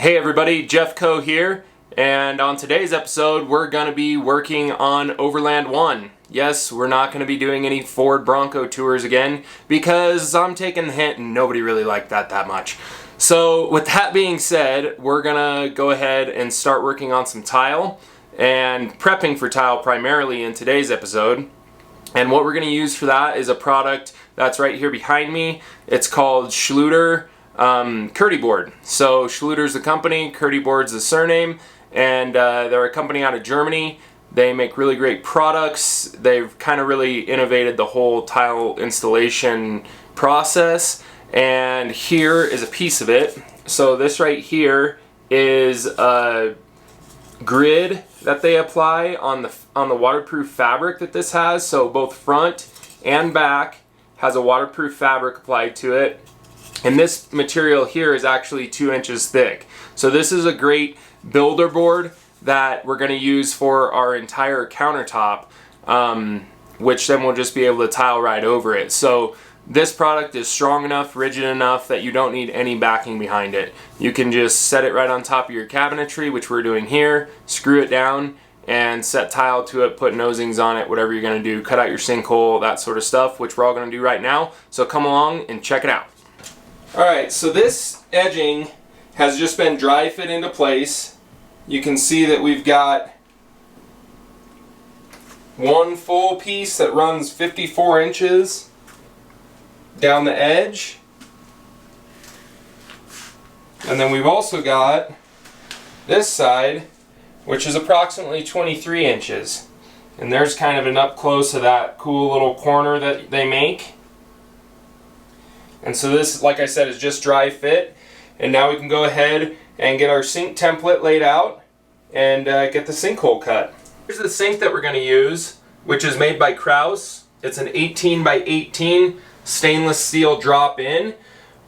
Hey everybody, Jeffco here, and on today's episode we're going to be working on Overland 1. Yes, we're not going to be doing any Ford Bronco tours again because I'm taking the hint and nobody really liked that much. So with that being said, we're going to go ahead and start working on some tile and prepping for tile primarily in today's episode. And what we're going to use for that is a product that's right here behind me. It's called Schluter Curdy board. So Schluter's the company, Curdy board's the surname, and they're a company out of Germany. They make really great products. They've kind of really innovated the whole tile installation process, and here is a piece of it. So this right here is a grid that they apply on the waterproof fabric that this has. So both front and back has a waterproof fabric applied to it. And this material here is actually 2 inches thick. So this is a great builder board that we're going to use for our entire countertop, which then we'll just be able to tile right over it. So this product is strong enough, rigid enough that you don't need any backing behind it. You can just set it right on top of your cabinetry, which we're doing here, screw it down, and set tile to it, put nosings on it, whatever you're going to do, cut out your sinkhole, that sort of stuff, which we're all going to do right now. So come along and check it out. Alright, so this edging has just been dry fit into place. You can see that we've got one full piece that runs 54 inches down the edge. And then we've also got this side, which is approximately 23 inches. And there's kind of an up close of that cool little corner that they make. And so this, like I said, is just dry fit. And now we can go ahead and get our sink template laid out and get the sinkhole cut. Here's the sink that we're going to use, which is made by Kraus. It's an 18 by 18 stainless steel drop-in,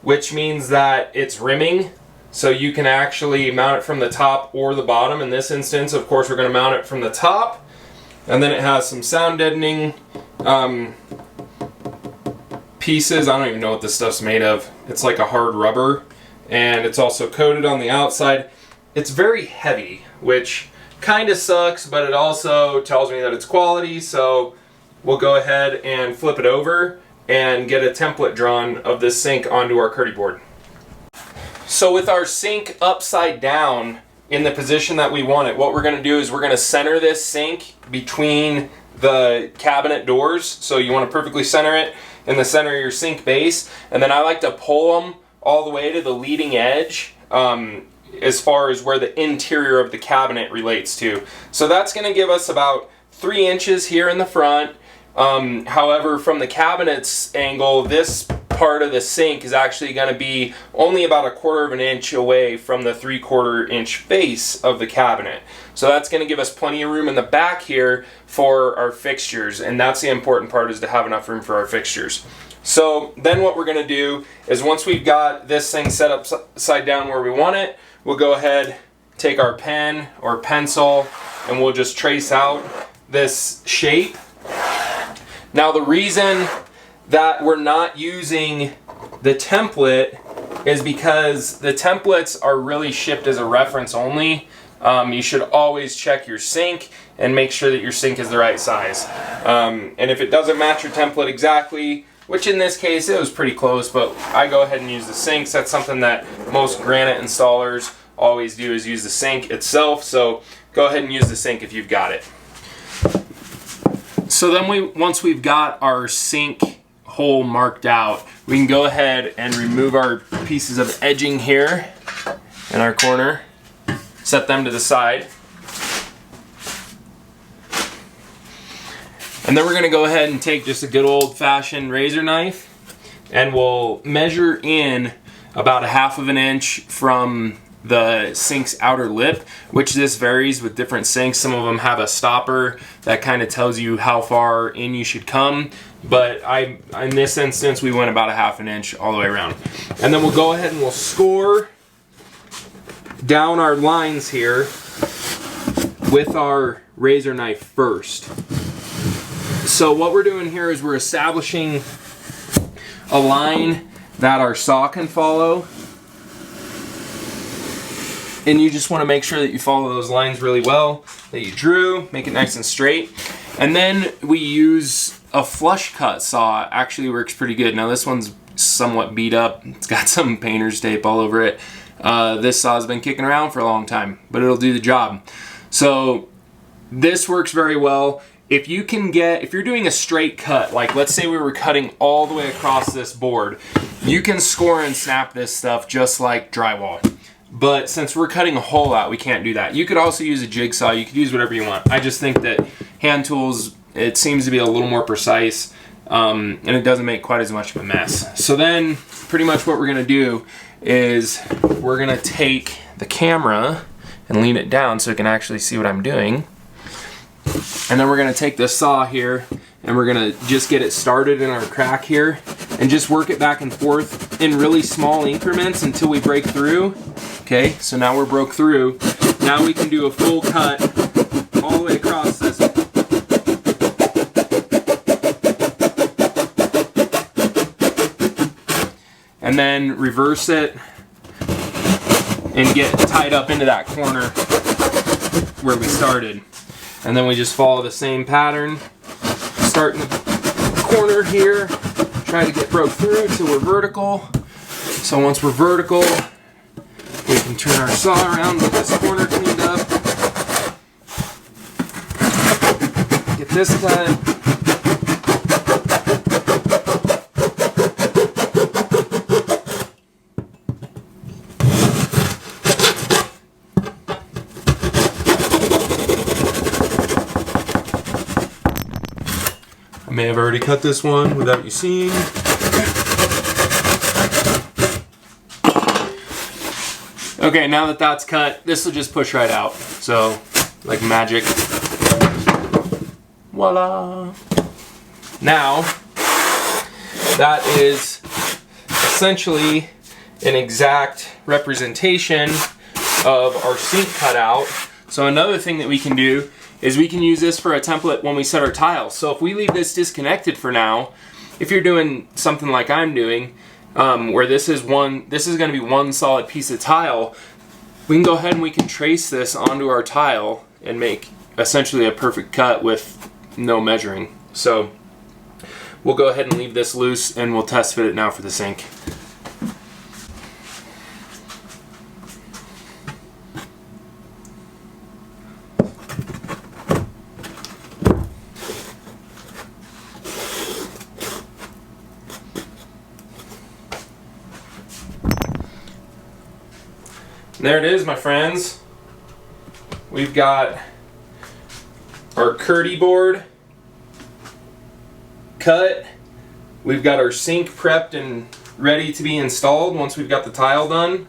which means that it's rimming. So you can actually mount it from the top or the bottom. In this instance, of course, we're going to mount it from the top. And then it has some sound deadening pieces. I don't even know what this stuff's made of. It's like a hard rubber, and it's also coated on the outside. It's very heavy, which kind of sucks, but it also tells me that it's quality. So we'll go ahead and flip it over and get a template drawn of this sink onto our Curdy board. So with our sink upside down in the position that we want it, what we're going to do is we're going to center this sink between the cabinet doors. So you want to perfectly center it in the center of your sink base, and then I like to pull them all the way to the leading edge as far as where the interior of the cabinet relates to. So that's going to give us about 3 inches here in the front. However, from the cabinet's angle, this part of the sink is actually going to be only about 1/4 of an inch away from the 3/4 inch face of the cabinet. So that's going to give us plenty of room in the back here for our fixtures, and that's the important part, is to have enough room for our fixtures. So then what we're going to do is, once we've got this thing set upside down where we want it, we'll go ahead, take our pen or pencil, and we'll just trace out this shape. Now the reason that we're not using the template is because the templates are really shipped as a reference only. You should always check your sink and make sure that your sink is the right size. And if it doesn't match your template exactly, which in this case it was pretty close, but I go ahead and use the sinks. That's something that most granite installers always do, is use the sink itself. So go ahead and use the sink if you've got it. So then once we've got our sink hole marked out, we can go ahead and remove our pieces of edging here in our corner, set them to the side, and then we're going to go ahead and take just a good old-fashioned razor knife, and we'll measure in about 1/2 of an inch from the sink's outer lip, which this varies with different sinks. Some of them have a stopper that kind of tells you how far in you should come, but in this instance we went about 1/2 an inch all the way around. And then we'll go ahead and we'll score down our lines here with our razor knife first. So what we're doing here is we're establishing a line that our saw can follow. And you just want to make sure that you follow those lines really well, that you drew, make it nice and straight. And then we use a flush cut saw. Actually works pretty good. Now this one's somewhat beat up. It's got some painter's tape all over it. This saw's been kicking around for a long time, but it'll do the job. So this works very well. If you're doing a straight cut, like let's say we were cutting all the way across this board, you can score and snap this stuff just like drywall. But since we're cutting a hole out, we can't do that. You could also use a jigsaw. You could use whatever you want. I just think that hand tools, it seems to be a little more precise, and it doesn't make quite as much of a mess. So then pretty much what we're gonna do is we're gonna take the camera and lean it down so you can actually see what I'm doing. And then we're gonna take this saw here and we're gonna just get it started in our crack here and just work it back and forth in really small increments until we break through. Okay, so now we're broke through. Now we can do a full cut all the way across this. And then reverse it and get tied up into that corner where we started. And then we just follow the same pattern. Start in the corner here, try to get broke through till we're vertical. So once we're vertical, we can turn our saw around, get this corner cleaned up. Get this cut. I may have already cut this one without you seeing. Okay, now that that's cut, this will just push right out. So, like magic. Voila! Now, that is essentially an exact representation of our sink cutout. So another thing that we can do is we can use this for a template when we set our tiles. So if we leave this disconnected for now, if you're doing something like I'm doing, where this is going to be one solid piece of tile, we can go ahead and we can trace this onto our tile and make essentially a perfect cut with no measuring. So we'll go ahead and leave this loose and we'll test fit it now for the sink. There it is, my friends. We've got our Curdy board cut. We've got our sink prepped and ready to be installed once we've got the tile done.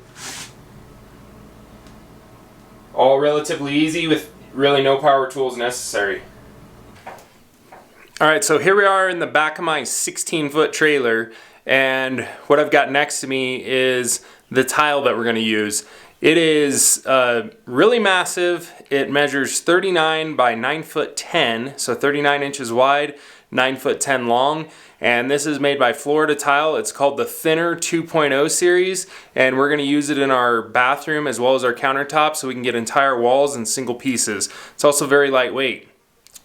All relatively easy with really no power tools necessary. Alright, so here we are in the back of my 16-foot trailer, and what I've got next to me is the tile that we're going to use. It is really massive. It measures 39 by 9 foot 10, so 39 inches wide, 9 foot 10 long, and this is made by Florida Tile. It's called the Thinner 2.0 series, and we're going to use it in our bathroom as well as our countertops so we can get entire walls in single pieces. It's also very lightweight.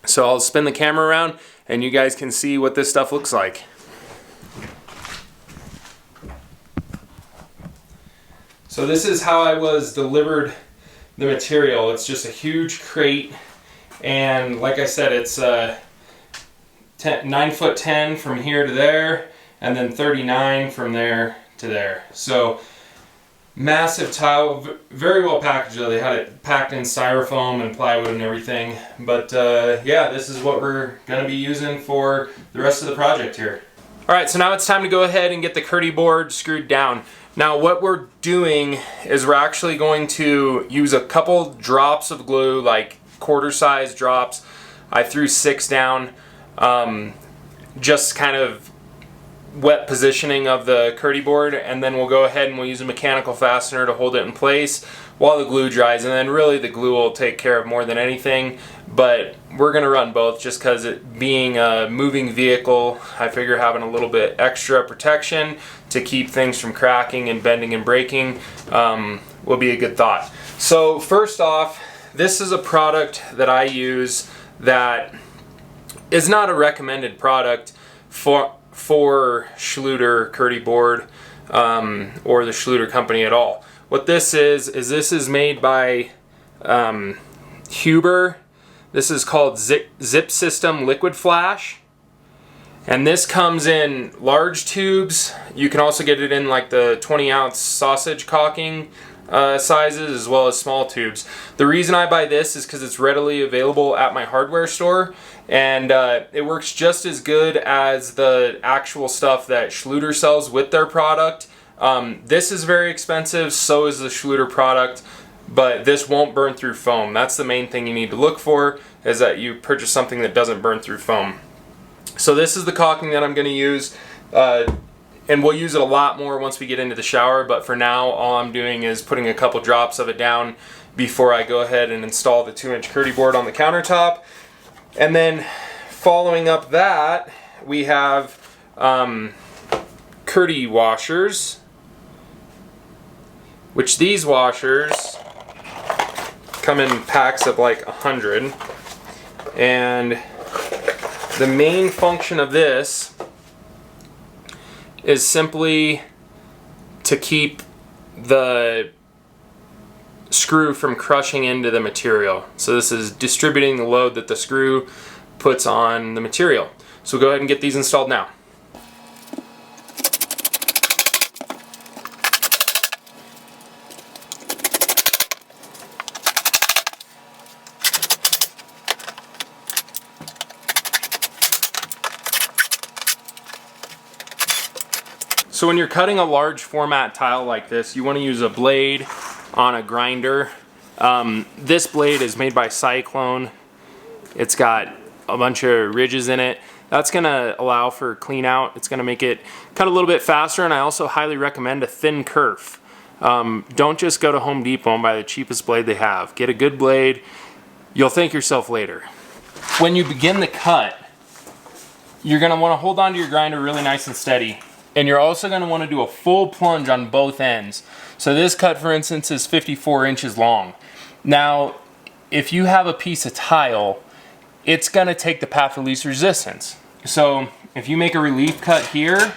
So I'll spin the camera around and you guys can see what this stuff looks like. So this is how I was delivered the material. It's just a huge crate, and like I said, it's 9 foot 10 from here to there, and then 39 from there to there. So massive tile, very well packaged. They had it packed in styrofoam and plywood and everything. But yeah, this is what we're gonna be using for the rest of the project here. All right, so now it's time to go ahead and get the Curdy board screwed down. Now what we're doing is we're actually going to use a couple drops of glue, like quarter-size drops. I threw 6 down, just kind of wet positioning of the Curdy board, and then we'll go ahead and we'll use a mechanical fastener to hold it in place. while the glue dries, and then really the glue will take care of more than anything. But we're gonna run both just because it being a moving vehicle, I figure having a little bit extra protection to keep things from cracking and bending and breaking will be a good thought. So first off, this is a product that I use that is not a recommended product for Schluter Curdy board or the Schluter company at all. What this is made by Huber. This is called Zip System Liquid Flash, and this comes in large tubes. You can also get it in like the 20-ounce sausage caulking sizes, as well as small tubes. The reason I buy this is because it's readily available at my hardware store, and it works just as good as the actual stuff that Schluter sells with their product. This is very expensive, so is the Schluter product, but this won't burn through foam. That's the main thing you need to look for, is that you purchase something that doesn't burn through foam. So this is the caulking that I'm going to use, and we'll use it a lot more once we get into the shower, but for now all I'm doing is putting a couple drops of it down before I go ahead and install the 2-inch Curdy board on the countertop. And then following up that, we have Curdy washers, which these washers come in packs of like 100, and the main function of this is simply to keep the screw from crushing into the material. So this is distributing the load that the screw puts on the material. So go ahead and get these installed now. So when you're cutting a large format tile like this, you want to use a blade on a grinder. This blade is made by Cyclone. It's got a bunch of ridges in it. That's going to allow for clean out. It's going to make it cut a little bit faster, and I also highly recommend a thin kerf. Don't just go to Home Depot and buy the cheapest blade they have. Get a good blade. You'll thank yourself later. When you begin the cut, you're going to want to hold onto your grinder really nice and steady. And you're also going to want to do a full plunge on both ends. So this cut, for instance, is 54 inches long. Now, if you have a piece of tile, it's going to take the path of least resistance. So if you make a relief cut here,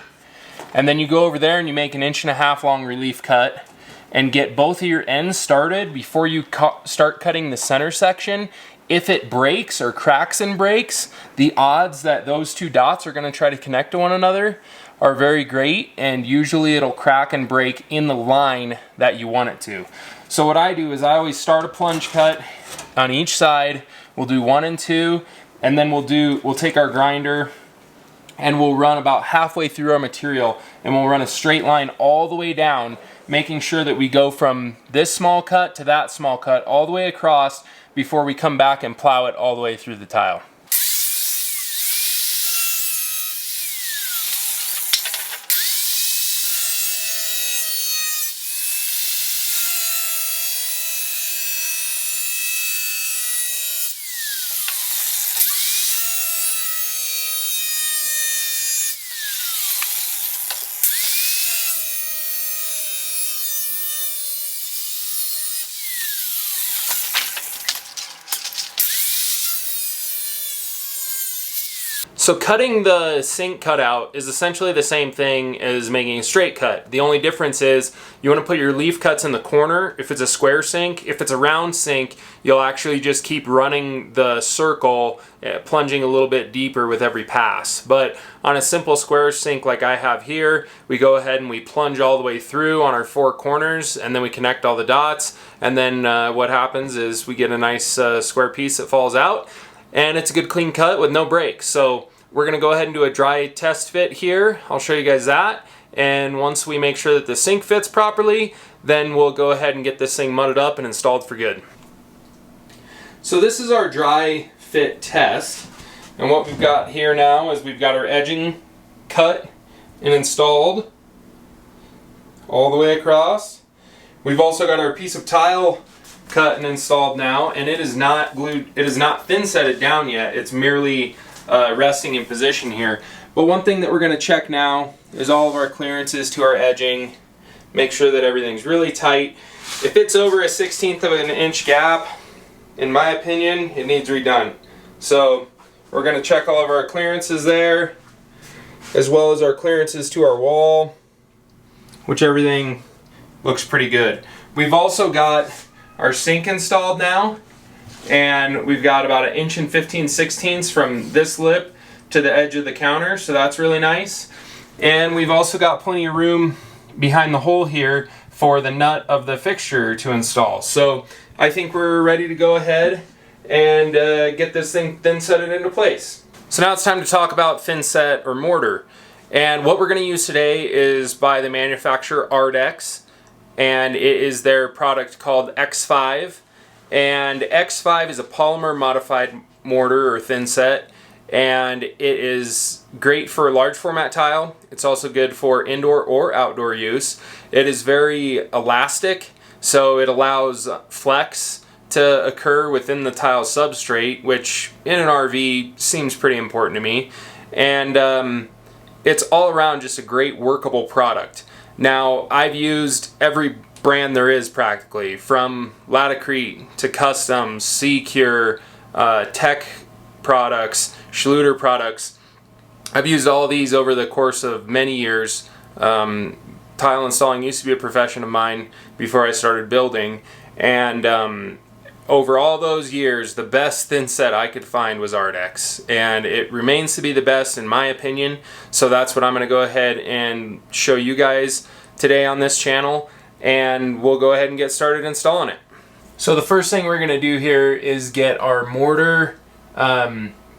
and then you go over there and you make an 1.5 inch long relief cut, and get both of your ends started before you start cutting the center section, if it breaks or cracks and breaks, the odds that those two dots are going to try to connect to one another are very great, and usually it'll crack and break in the line that you want it to. So what I do is I always start a plunge cut on each side. We'll do 1 and 2, and then we'll take our grinder and we'll run about halfway through our material, and we'll run a straight line all the way down, making sure that we go from this small cut to that small cut all the way across before we come back and plow it all the way through the tile. So cutting the sink cutout is essentially the same thing as making a straight cut. The only difference is you want to put your leaf cuts in the corner if it's a square sink. If it's a round sink, you'll actually just keep running the circle, plunging a little bit deeper with every pass. But on a simple square sink like I have here, we go ahead and we plunge all the way through on our 4 corners, and then we connect all the dots, and then what happens is we get a nice square piece that falls out, and it's a good clean cut with no breaks. So we're going to go ahead and do a dry test fit here. I'll show you guys that. And once we make sure that the sink fits properly, then we'll go ahead and get this thing mudded up and installed for good. So this is our dry fit test. And what we've got here now is we've got our edging cut and installed all the way across. We've also got our piece of tile cut and installed now, and it is not glued, it is not thin setted down yet. It's merely resting in position here. But one thing that we're going to check now is all of our clearances to our edging. Make sure that everything's really tight. If it's over a 1/16 of an inch gap, in my opinion, it needs redone. So we're going to check all of our clearances there, as well as our clearances to our wall, which everything looks pretty good. We've also got our sink installed now, and we've got about 1 15/16 inches from this lip to the edge of the counter, so that's really nice. And we've also got plenty of room behind the hole here for the nut of the fixture to install. So I think we're ready to go ahead and get this thing thin setted into place. So now it's time to talk about thin set or mortar. And what we're going to use today is by the manufacturer Ardex, and it is their product called X5. And X5 is a polymer modified mortar or thin set, and it is great for large format tile. It's also good for indoor or outdoor use. It is very elastic, so it allows flex to occur within the tile substrate, which in an RV seems pretty important to me. And it's all around just a great workable product. Now, I've used every brand there is practically, from Latacrete to Customs, Secure, Tech products, Schluter products. I've used all these over the course of many years. Tile installing used to be a profession of mine before I started building, and over all those years, the best thin set I could find was Ardex, and it remains to be the best in my opinion. So that's what I'm going to go ahead and show you guys today on this channel, and we'll go ahead and get started installing it. So the first thing we're going to do here is get our mortar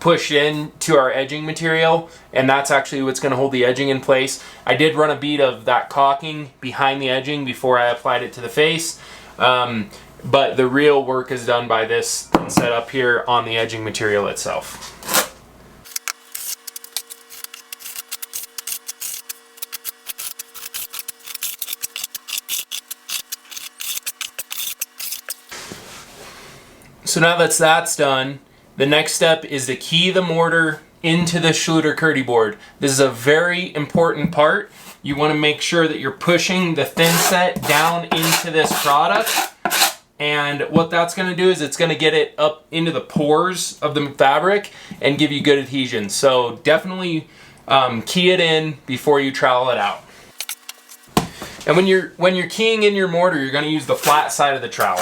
pushed in to our edging material, and that's actually what's going to hold the edging in place. I did run a bead of that caulking behind the edging before I applied it to the face, but the real work is done by this set up here on the edging material itself. So now that that's done, the next step is to key the mortar into the Schluter Curdy board. This is a very important part. You want to make sure that you're pushing the thin set down into this product. And what that's going to do is it's going to get it up into the pores of the fabric and give you good adhesion. So definitely key it in before you trowel it out. And when you're keying in your mortar, you're going to use the flat side of the trowel.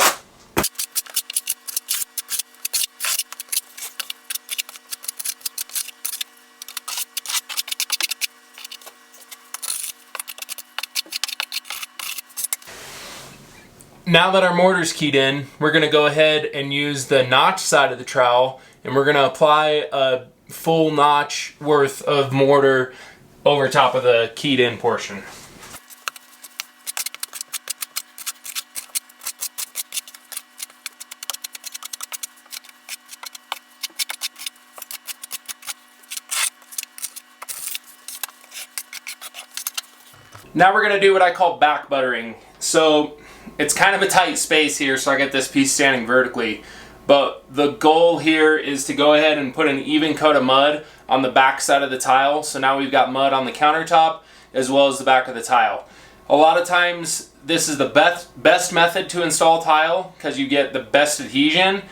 Now that our mortar's keyed in, we're going to go ahead and use the notch side of the trowel, and we're going to apply a full notch worth of mortar over top of the keyed in portion. Now we're going to do what I call back buttering. So it's kind of a tight space here, so I get this piece standing vertically. But the goal here is to go ahead and put an even coat of mud on the back side of the tile. So now we've got mud on the countertop as well as the back of the tile. A lot of times this is the best method to install tile because you get the best adhesion.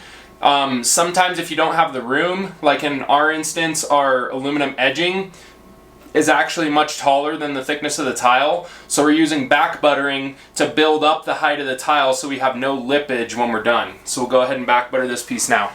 Sometimes if you don't have the room, like in our instance, our aluminum edging is actually much taller than the thickness of the tile, so we're using back buttering to build up the height of the tile so we have no lippage when we're done. So we'll go ahead and back butter this piece now.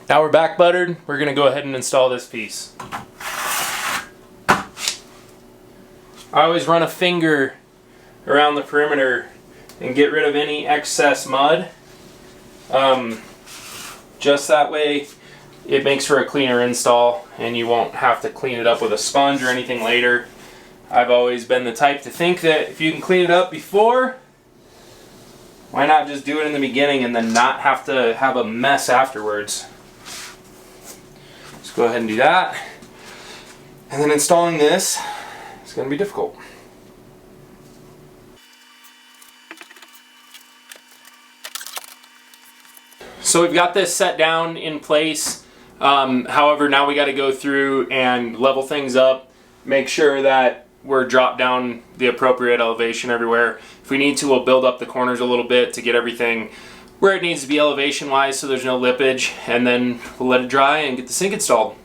Now we're back buttered, we're going to go ahead and install this piece. I always run a finger around the perimeter and get rid of any excess mud. Just that way it makes for a cleaner install, and you won't have to clean it up with a sponge or anything later. I've always been the type to think that if you can clean it up before, why not just do it in the beginning and then not have to have a mess afterwards. Let's go ahead and do that. And then installing this is going to be difficult. So we've got this set down in place. However, now we got to go through and level things up, make sure that we're dropped down the appropriate elevation everywhere. If we need to, we'll build up the corners a little bit to get everything where it needs to be elevation wise so there's no lippage, and then we'll let it dry and get the sink installed.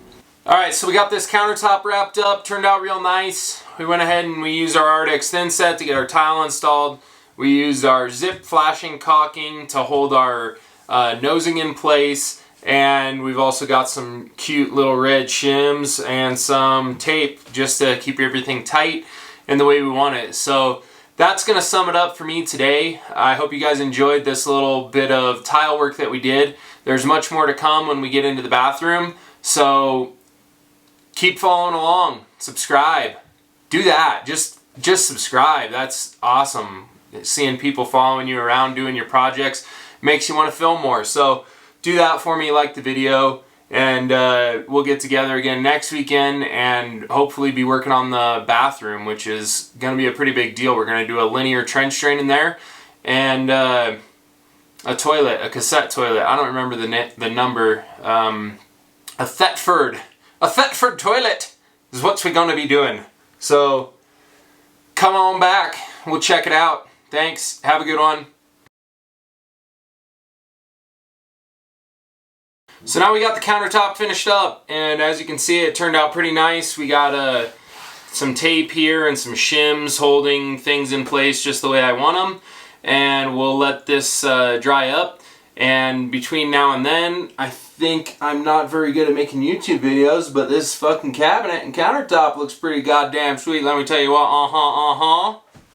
Alright, so we got this countertop wrapped up, turned out real nice. We went ahead and we used our Arctic thin set to get our tile installed. We used our zip flashing caulking to hold our nosing in place, and we've also got some cute little red shims and some tape just to keep everything tight and the way we want it. So that's going to sum it up for me today. I hope you guys enjoyed this little bit of tile work that we did. There's much more to come when we get into the bathroom, so keep following along. Subscribe. Do that. Just subscribe. That's awesome. Seeing people following you around doing your projects makes you want to film more. So do that for me, like the video, and we'll get together again next weekend and hopefully be working on the bathroom, which is going to be a pretty big deal. We're going to do a linear trench drain in there, and a toilet, a cassette toilet. I don't remember the number. A Thetford toilet is what we're going to be doing. So come on back. We'll check it out. Thanks. Have a good one. So now we got the countertop finished up, and as you can see, it turned out pretty nice. We got some tape here and some shims holding things in place just the way I want them, and we'll let this dry up. And between now and then, I think I'm not very good at making YouTube videos, but this fucking cabinet and countertop looks pretty goddamn sweet. Let me tell you what,